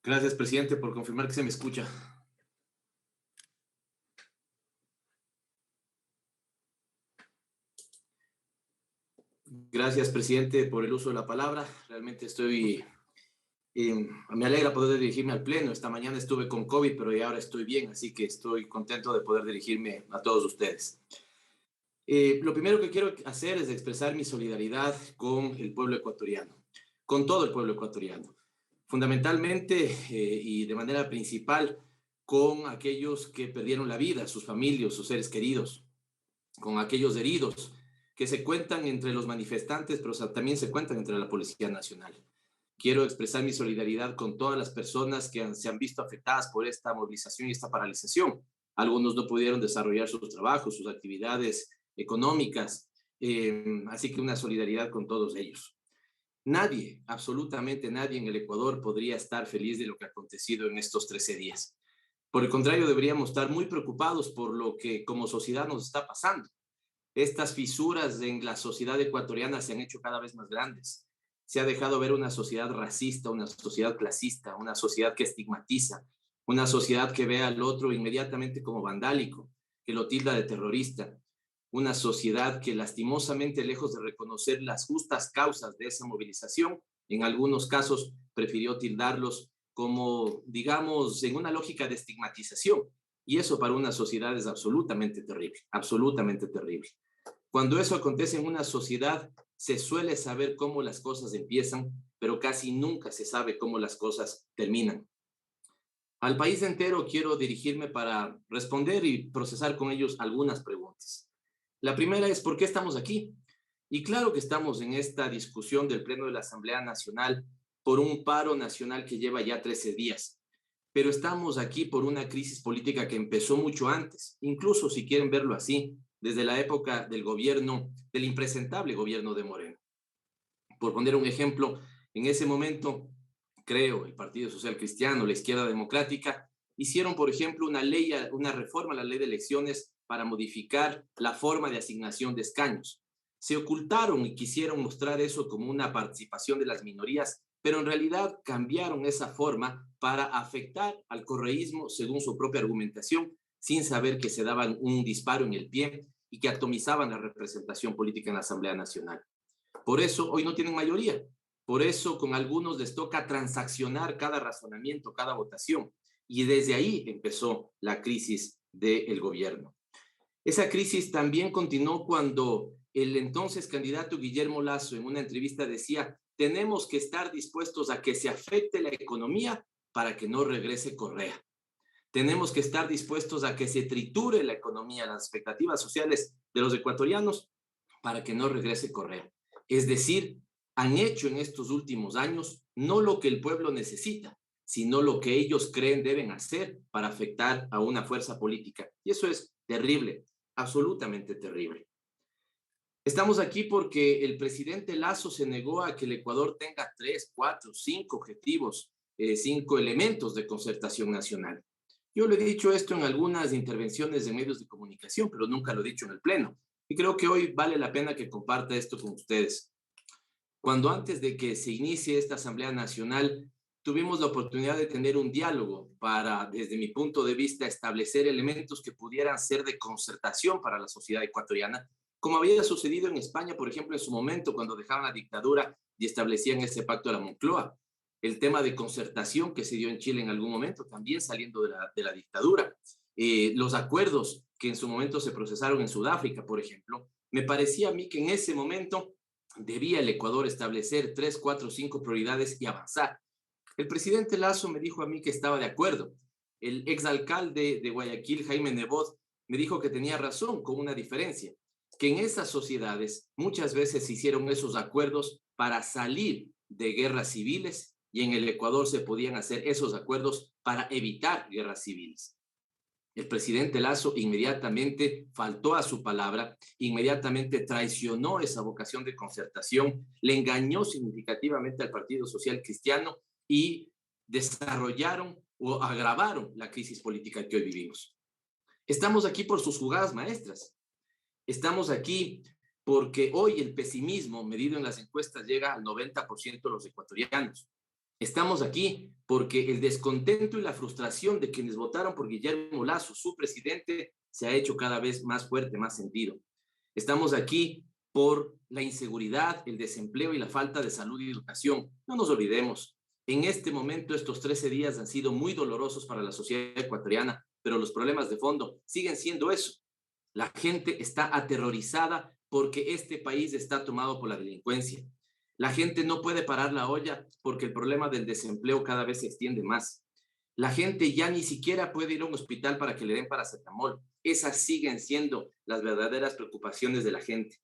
Gracias, presidente, por confirmar que se me escucha. Gracias, presidente, por el uso de la palabra. Realmente me alegra poder dirigirme al Pleno. Esta mañana estuve con COVID, pero ya ahora estoy bien, así que estoy contento de poder dirigirme a todos ustedes. Lo primero que quiero hacer es expresar mi solidaridad con el pueblo ecuatoriano, con todo el pueblo ecuatoriano. Fundamentalmente y de manera principal con aquellos que perdieron la vida, sus familias, sus seres queridos, con aquellos heridos que se cuentan entre los manifestantes, pero también se cuentan entre la Policía Nacional. Quiero expresar mi solidaridad con todas las personas que se han visto afectadas por esta movilización y esta paralización. Algunos no pudieron desarrollar sus trabajos, sus actividades económicas, así que una solidaridad con todos ellos. Nadie, absolutamente nadie en el Ecuador podría estar feliz de lo que ha acontecido en estos 13 días. Por el contrario, deberíamos estar muy preocupados por lo que como sociedad nos está pasando. Estas fisuras en la sociedad ecuatoriana se han hecho cada vez más grandes. Se ha dejado ver una sociedad racista, una sociedad clasista, una sociedad que estigmatiza, una sociedad que ve al otro inmediatamente como vandálico, que lo tilda de terrorista, una sociedad que lastimosamente, lejos de reconocer las justas causas de esa movilización, en algunos casos prefirió tildarlos como, digamos, en una lógica de estigmatización. Y eso para una sociedad es absolutamente terrible, absolutamente terrible. Cuando eso acontece en una sociedad, se suele saber cómo las cosas empiezan, pero casi nunca se sabe cómo las cosas terminan. Al país entero quiero dirigirme para responder y procesar con ellos algunas preguntas. La primera es, ¿por qué estamos aquí? Y claro que estamos en esta discusión del Pleno de la Asamblea Nacional por un paro nacional que lleva ya 13 días. Pero estamos aquí por una crisis política que empezó mucho antes, incluso si quieren verlo así, desde la época del gobierno, del impresentable gobierno de Moreno. Por poner un ejemplo, en ese momento, creo, el Partido Social Cristiano, la Izquierda Democrática, hicieron, por ejemplo, una reforma a la ley de elecciones para modificar la forma de asignación de escaños. Se ocultaron y quisieron mostrar eso como una participación de las minorías, pero en realidad cambiaron esa forma para afectar al correísmo según su propia argumentación, sin saber que se daban un disparo en el pie y que atomizaban la representación política en la Asamblea Nacional. Por eso hoy no tienen mayoría. Por eso con algunos les toca transaccionar cada razonamiento, cada votación. Y desde ahí empezó la crisis del gobierno. Esa crisis también continuó cuando el entonces candidato Guillermo Lasso en una entrevista decía, tenemos que estar dispuestos a que se afecte la economía para que no regrese Correa. Tenemos que estar dispuestos a que se triture la economía, las expectativas sociales de los ecuatorianos para que no regrese Correa. Es decir, han hecho en estos últimos años no lo que el pueblo necesita, sino lo que ellos creen deben hacer para afectar a una fuerza política. Y eso es terrible, absolutamente terrible. Estamos aquí porque el presidente Lasso se negó a que el Ecuador tenga 3, 4, 5 objetivos, 5 elementos de concertación nacional. Yo le he dicho esto en algunas intervenciones de medios de comunicación, pero nunca lo he dicho en el Pleno. Y creo que hoy vale la pena que comparta esto con ustedes. Cuando antes de que se inicie esta Asamblea Nacional, tuvimos la oportunidad de tener un diálogo para, desde mi punto de vista, establecer elementos que pudieran ser de concertación para la sociedad ecuatoriana, como había sucedido en España, por ejemplo, en su momento, cuando dejaban la dictadura y establecían ese pacto de la Moncloa. El tema de concertación que se dio en Chile en algún momento, también saliendo de la dictadura. Los acuerdos que en su momento se procesaron en Sudáfrica, por ejemplo, me parecía a mí que en ese momento debía el Ecuador establecer 3, 4, 5 prioridades y avanzar. El presidente Lasso me dijo a mí que estaba de acuerdo. El exalcalde de Guayaquil, Jaime Nebot, me dijo que tenía razón, con una diferencia, que en esas sociedades muchas veces se hicieron esos acuerdos para salir de guerras civiles y en el Ecuador se podían hacer esos acuerdos para evitar guerras civiles. El presidente Lasso inmediatamente faltó a su palabra, inmediatamente traicionó esa vocación de concertación, le engañó significativamente al Partido Social Cristiano y desarrollaron o agravaron la crisis política que hoy vivimos. Estamos aquí por sus jugadas maestras. Estamos aquí porque hoy el pesimismo medido en las encuestas llega al 90% de los ecuatorianos. Estamos aquí porque el descontento y la frustración de quienes votaron por Guillermo Lasso, su presidente, se ha hecho cada vez más fuerte, más sentido. Estamos aquí por la inseguridad, el desempleo y la falta de salud y educación. No nos olvidemos, en este momento estos 13 días han sido muy dolorosos para la sociedad ecuatoriana, pero los problemas de fondo siguen siendo eso. La gente está aterrorizada porque este país está tomado por la delincuencia. La gente no puede parar la olla porque el problema del desempleo cada vez se extiende más. La gente ya ni siquiera puede ir a un hospital para que le den paracetamol. Esas siguen siendo las verdaderas preocupaciones de la gente.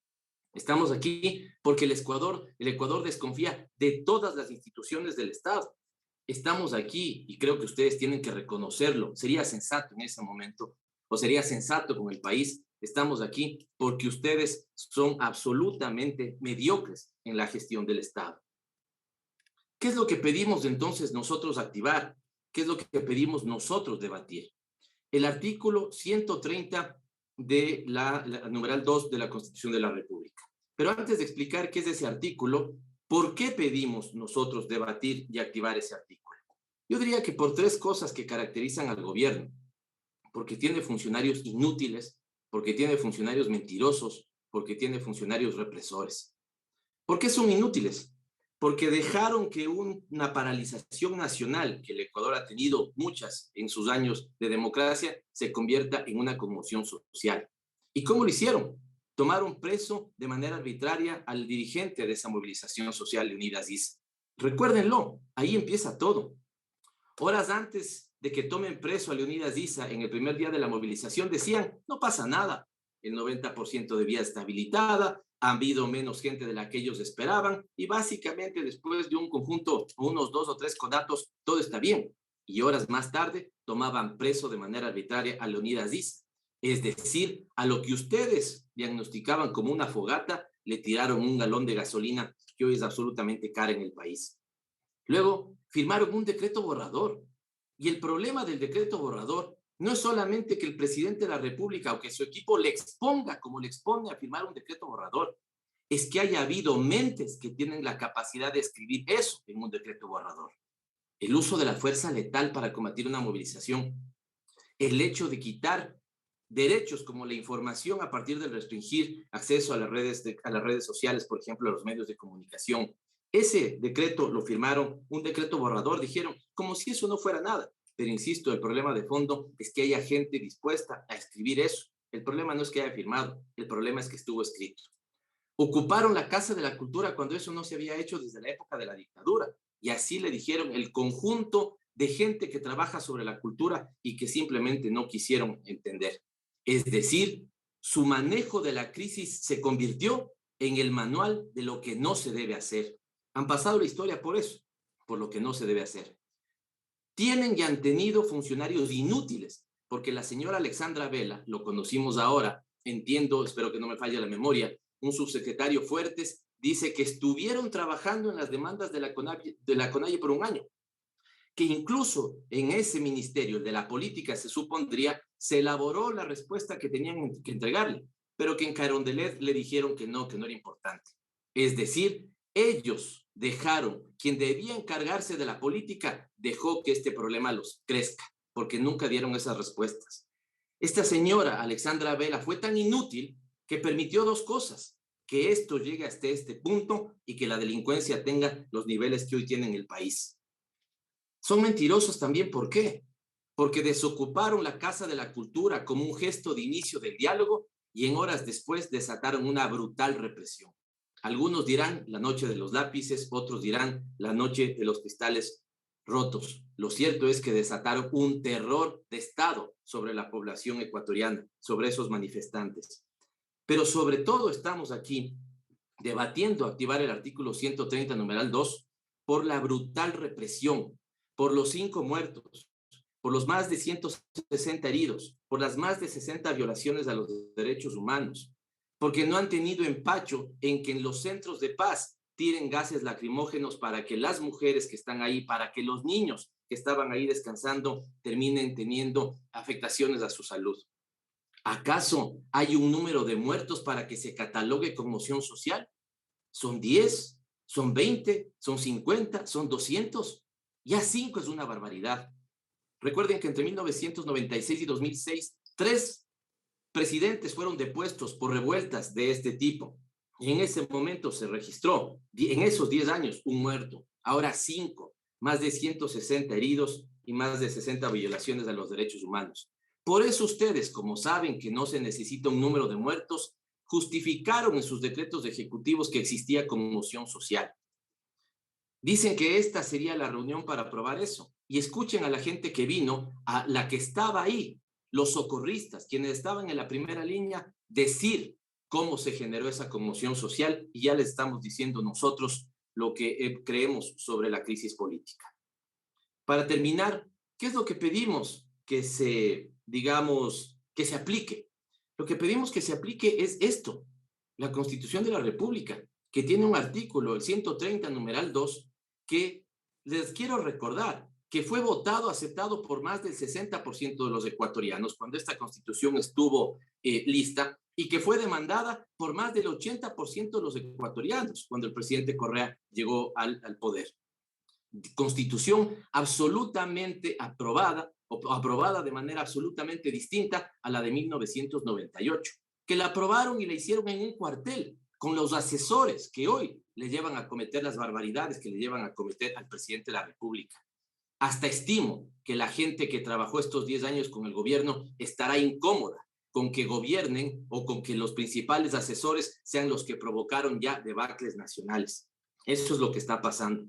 Estamos aquí porque el Ecuador desconfía de todas las instituciones del Estado. Estamos aquí y creo que ustedes tienen que reconocerlo. Sería sensato en ese momento, o sería sensato con el país. Estamos aquí porque ustedes son absolutamente mediocres en la gestión del Estado. ¿Qué es lo que pedimos entonces nosotros activar? ¿Qué es lo que pedimos nosotros debatir? El artículo 130 de la numeral 2 de la Constitución de la República. Pero antes de explicar qué es ese artículo, ¿por qué pedimos nosotros debatir y activar ese artículo? Yo diría que por tres cosas que caracterizan al gobierno. Porque tiene funcionarios inútiles, porque tiene funcionarios mentirosos, porque tiene funcionarios represores. ¿Por qué son inútiles? Porque dejaron que una paralización nacional, que el Ecuador ha tenido muchas en sus años de democracia, se convierta en una conmoción social. ¿Y cómo lo hicieron? Tomaron preso de manera arbitraria al dirigente de esa movilización social de Unidas ISA. Recuérdenlo, ahí empieza todo. Horas antes de que tomen preso a Leonidas Issa en el primer día de la movilización, decían, no pasa nada, el 90% de vía está habilitada, ha habido menos gente de la que ellos esperaban, y básicamente después de un conjunto, unos 2 o 3 conatos, todo está bien. Y horas más tarde tomaban preso de manera arbitraria a Leonidas Issa. Es decir, a lo que ustedes diagnosticaban como una fogata, le tiraron un galón de gasolina que hoy es absolutamente cara en el país. Luego firmaron un decreto borrador. Y el problema del decreto borrador no es solamente que el presidente de la República o que su equipo le exponga como le expone a firmar un decreto borrador, es que haya habido mentes que tienen la capacidad de escribir eso en un decreto borrador. El uso de la fuerza letal para combatir una movilización, el hecho de quitar derechos como la información a partir de restringir acceso a las redes sociales, por ejemplo, a los medios de comunicación. Ese decreto lo firmaron, un decreto borrador, dijeron, como si eso no fuera nada. Pero insisto, el problema de fondo es que haya gente dispuesta a escribir eso. El problema no es que haya firmado, el problema es que estuvo escrito. Ocuparon la Casa de la Cultura cuando eso no se había hecho desde la época de la dictadura. Y así le dijeron el conjunto de gente que trabaja sobre la cultura y que simplemente no quisieron entender. Es decir, su manejo de la crisis se convirtió en el manual de lo que no se debe hacer. Han pasado la historia por eso, por lo que no se debe hacer. Tienen y han tenido funcionarios inútiles, porque la señora Alexandra Vela, lo conocimos ahora, entiendo, espero que no me falle la memoria, un subsecretario Fuertes dice que estuvieron trabajando en las demandas de la CONAIE por un año, que incluso en ese ministerio, el de la política, se supondría, se elaboró la respuesta que tenían que entregarle, pero que en Carondelet le dijeron que no era importante. Es decir, ellos dejaron, quien debía encargarse de la política, dejó que este problema los crezca, porque nunca dieron esas respuestas. Esta señora, Alexandra Vela, fue tan inútil que permitió dos cosas, que esto llegue hasta este punto y que la delincuencia tenga los niveles que hoy tiene en el país. Son mentirosos también, ¿por qué? Porque desocuparon la Casa de la Cultura como un gesto de inicio del diálogo y en horas después desataron una brutal represión. Algunos dirán la noche de los lápices, otros dirán la noche de los cristales rotos. Lo cierto es que desataron un terror de Estado sobre la población ecuatoriana, sobre esos manifestantes. Pero sobre todo estamos aquí debatiendo activar el artículo 130, numeral 2, por la brutal represión, por los 5 muertos, por los más de 160 heridos, por las más de 60 violaciones a los derechos humanos, porque no han tenido empacho en que en los centros de paz tiren gases lacrimógenos para que las mujeres que están ahí, para que los niños que estaban ahí descansando terminen teniendo afectaciones a su salud. ¿Acaso hay un número de muertos para que se catalogue conmoción social? ¿Son 10? ¿Son 20? ¿Son 50? ¿Son 200? Ya 5 es una barbaridad. Recuerden que entre 1996 y 2006, 3 presidentes fueron depuestos por revueltas de este tipo. Y en ese momento se registró, en esos 10 años, un muerto. Ahora 5, más de 160 heridos y más de 60 violaciones a los derechos humanos. Por eso ustedes, como saben que no se necesita un número de muertos, justificaron en sus decretos ejecutivos que existía conmoción social. Dicen que esta sería la reunión para aprobar eso. Y escuchen a la gente que vino, a la que estaba ahí, los socorristas, quienes estaban en la primera línea, decir cómo se generó esa conmoción social, y ya les estamos diciendo nosotros lo que creemos sobre la crisis política. Para terminar, ¿qué es lo que pedimos que se, digamos, que se aplique? Lo que pedimos que se aplique es esto, la Constitución de la República, que tiene un artículo, el 130, numeral 2, que les quiero recordar que fue votado, aceptado por más del 60% de los ecuatorianos cuando esta Constitución estuvo lista, y que fue demandada por más del 80% de los ecuatorianos cuando el presidente Correa llegó al poder. Constitución absolutamente aprobada, o aprobada de manera absolutamente distinta a la de 1998, que la aprobaron y la hicieron en un cuartel con los asesores que hoy le llevan a cometer las barbaridades que le llevan a cometer al presidente de la República. Hasta estimo que la gente que trabajó estos 10 años con el gobierno estará incómoda con que gobiernen o con que los principales asesores sean los que provocaron ya debacles nacionales. Eso es lo que está pasando.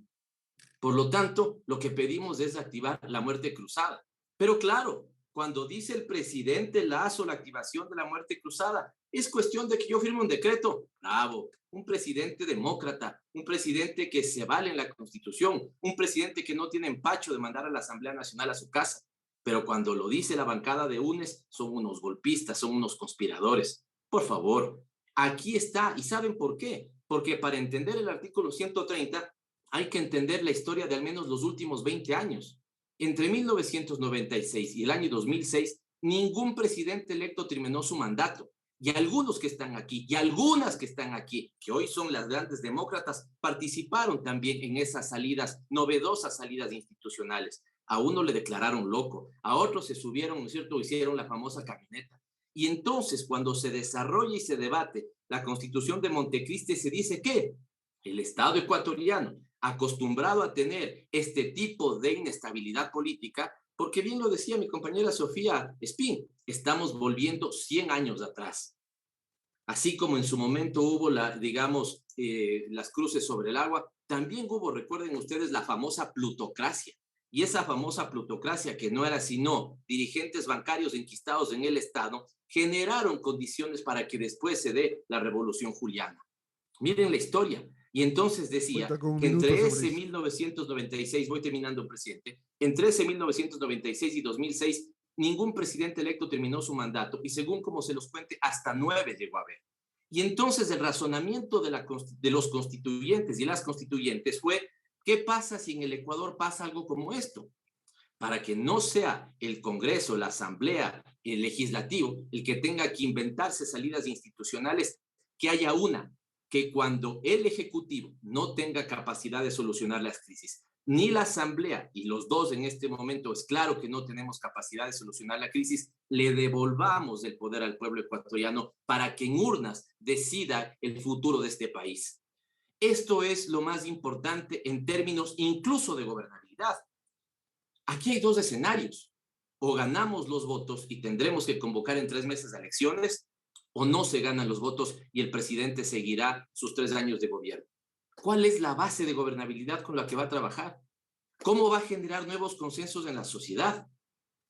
Por lo tanto, lo que pedimos es activar la muerte cruzada. Pero claro, cuando dice el presidente Lazo la activación de la muerte cruzada, es cuestión de que yo firme un decreto. Bravo, un presidente demócrata, un presidente que se vale en la Constitución, un presidente que no tiene empacho de mandar a la Asamblea Nacional a su casa. Pero cuando lo dice la bancada de UNES, son unos golpistas, son unos conspiradores. Por favor, aquí está. ¿Y saben por qué? Porque para entender el artículo 130, hay que entender la historia de al menos los últimos 20 años. Entre 1996 y el año 2006, ningún presidente electo terminó su mandato. Y algunos que están aquí, y algunas que están aquí, que hoy son las grandes demócratas, participaron también en esas salidas, novedosas salidas institucionales. A uno le declararon loco, a otros se subieron, ¿no es cierto?, hicieron la famosa camioneta. Y entonces, cuando se desarrolla y se debate la Constitución de Montecristi, se dice que el Estado ecuatoriano, acostumbrado a tener este tipo de inestabilidad política, porque bien lo decía mi compañera Sofía Espín, estamos volviendo 100 años atrás. Así como en su momento hubo, digamos, las cruces sobre el agua, también hubo, recuerden ustedes, la famosa plutocracia. Y esa famosa plutocracia, que no era sino dirigentes bancarios enquistados en el Estado, generaron condiciones para que después se dé la Revolución Juliana. Miren la historia. Y entonces decía Cuenta con un que minuto entre sobre ese eso. 1996, voy terminando, presidente, entre ese 1996 y 2006, ningún presidente electo terminó su mandato, y según como se los cuente, hasta 9 llegó a haber. Y entonces el razonamiento de los constituyentes y las constituyentes fue, ¿qué pasa si en el Ecuador pasa algo como esto? Para que no sea el Congreso, la Asamblea, el Legislativo, el que tenga que inventarse salidas institucionales, que haya una, que cuando el Ejecutivo no tenga capacidad de solucionar las crisis, ni la Asamblea, y los dos en este momento es claro que no tenemos capacidad de solucionar la crisis, le devolvamos el poder al pueblo ecuatoriano para que en urnas decida el futuro de este país. Esto es lo más importante en términos incluso de gobernabilidad. Aquí hay dos escenarios. O ganamos los votos y tendremos que convocar en 3 meses elecciones, o no se ganan los votos y el presidente seguirá sus 3 años de gobierno. ¿Cuál es la base de gobernabilidad con la que va a trabajar? ¿Cómo va a generar nuevos consensos en la sociedad?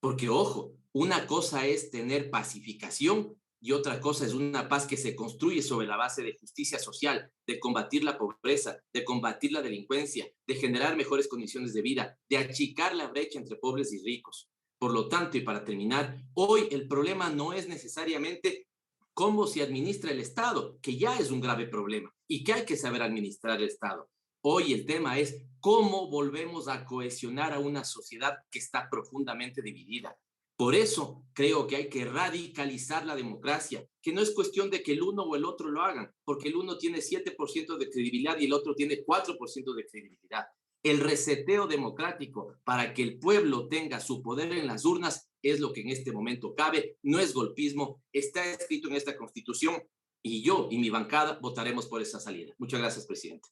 Porque, ojo, una cosa es tener pacificación y otra cosa es una paz que se construye sobre la base de justicia social, de combatir la pobreza, de combatir la delincuencia, de generar mejores condiciones de vida, de achicar la brecha entre pobres y ricos. Por lo tanto, y para terminar, hoy el problema no es necesariamente cómo se administra el Estado, que ya es un grave problema y que hay que saber administrar el Estado. Hoy el tema es cómo volvemos a cohesionar a una sociedad que está profundamente dividida. Por eso creo que hay que radicalizar la democracia, que no es cuestión de que el uno o el otro lo hagan, porque el uno tiene 7% de credibilidad y el otro tiene 4% de credibilidad. El reseteo democrático para que el pueblo tenga su poder en las urnas es lo que en este momento cabe, no es golpismo, está escrito en esta Constitución y yo y mi bancada votaremos por esa salida. Muchas gracias, presidente.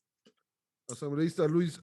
Asambleísta Luis